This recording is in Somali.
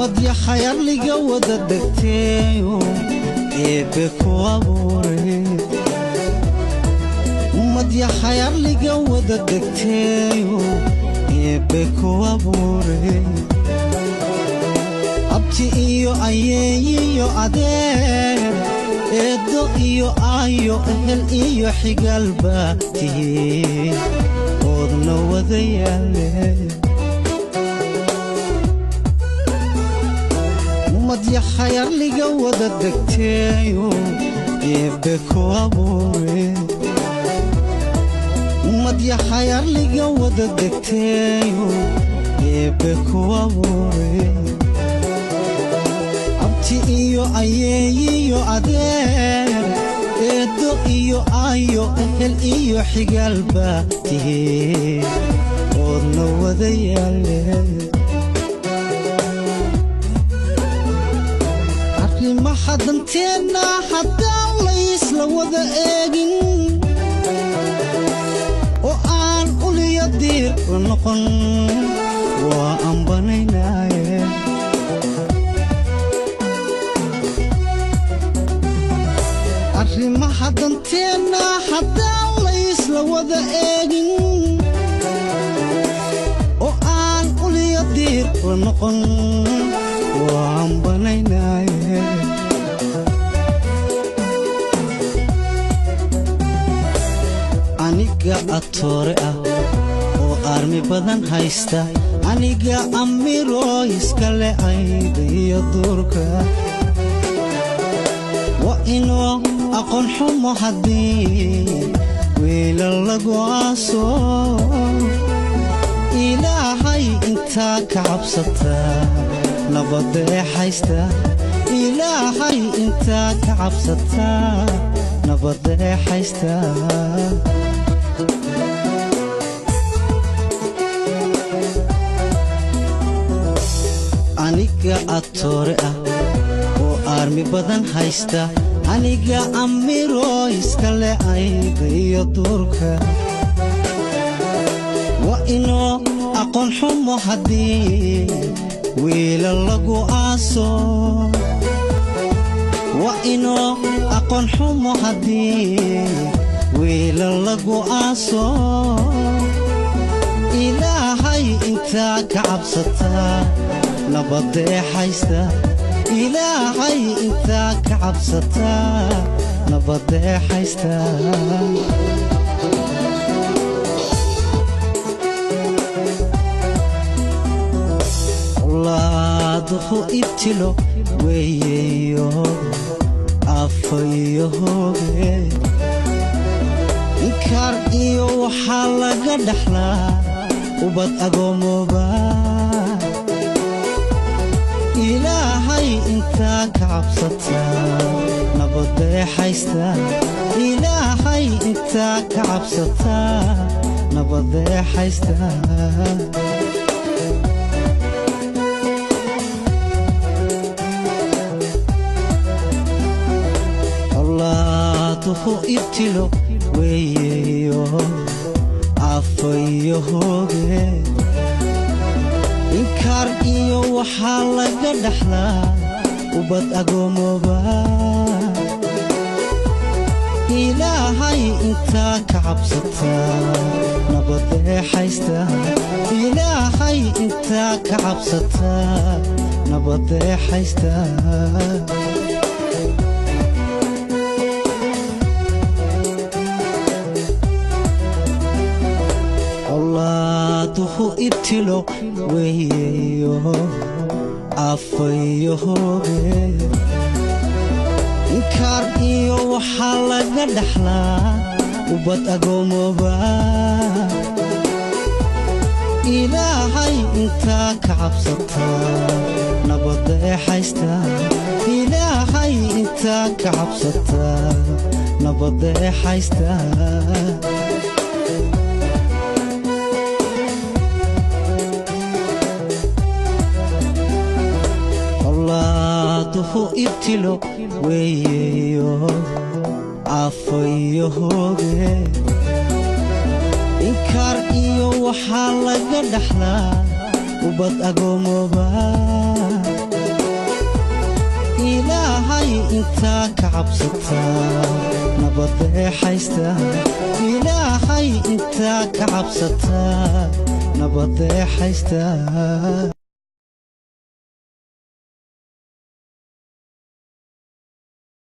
مضيع خير لي قوة الدكتيو إيبك وابوري مضيع خير لي قوة الدكتيو إيبك وابوري أبتي إيو أييو أدير إدو إيو آيو أهل إيو حقال باتي قضنا وذيالي مضيع خير لي قوة الدكتيو إيبك وابوري مضيع خير لي قوة الدكتيو إيبك وابوري أبتي إيو أييو أدير إدو إيو آيو أهل إيو حقال باتي قضنا وذيالي ما حدنتينا حتى ليس لوذا ايجن وآن قولي يدير ونقن وآن بنيناي عرفي ما حدنتينا حتى ليس لوذا ايجن وآن قولي يدير ونقن وآن بنيناي aniga atore ah oo armi badan haysta aniga amiro iskale aydiyo durka wa inoo aqoon xumo hadii wiila lagu aaso ilaahay inta ka cabsata nabadda haysta ilaahay inta ka cabsata nabadda haysta aniga atore ah oo armi badan haysta aniga amiro iskale aydiyo durka wa inoo aqoon xumo hadii wiila lagu aaso wa inoo aqoon xumo hadii wiila lagu aaso ilaahay inta ka cabsata nabadda haysta ilaahay inta ka cabsata nabadda haysta laadhu ibtilo weeyo afayo hoge inkar iyo waxa laga dhaxlaa ubad agoomoba ilaahay inta ka cabsata nabadda haysta ilaahay inta ka cabsata nabadda haysta allaatuhu ibtilo weeyo afayo hoge inkar iyo waxa laga dhaxlaa ubad agoomoba ilaahay inta ka cabsata nabadda haysta ilaahay inta ka cabsata nabadda haysta allaatuhu ibtilo weeyo afayo hoge inkar iyo waxa laga dhaxlaa ubad agoomoba ilaahay inta ka cabsata nabadda haysta ilaahay inta ka cabsata nabadda haysta allaatuhu ibtilo weeyo afayo hoge inkar iyo waxa laga dhaxlaa ubad agoomoba ilaahay intaa ka cabsataa nabadda haysta ilaahay intaa ka cabsataa nabadda haysta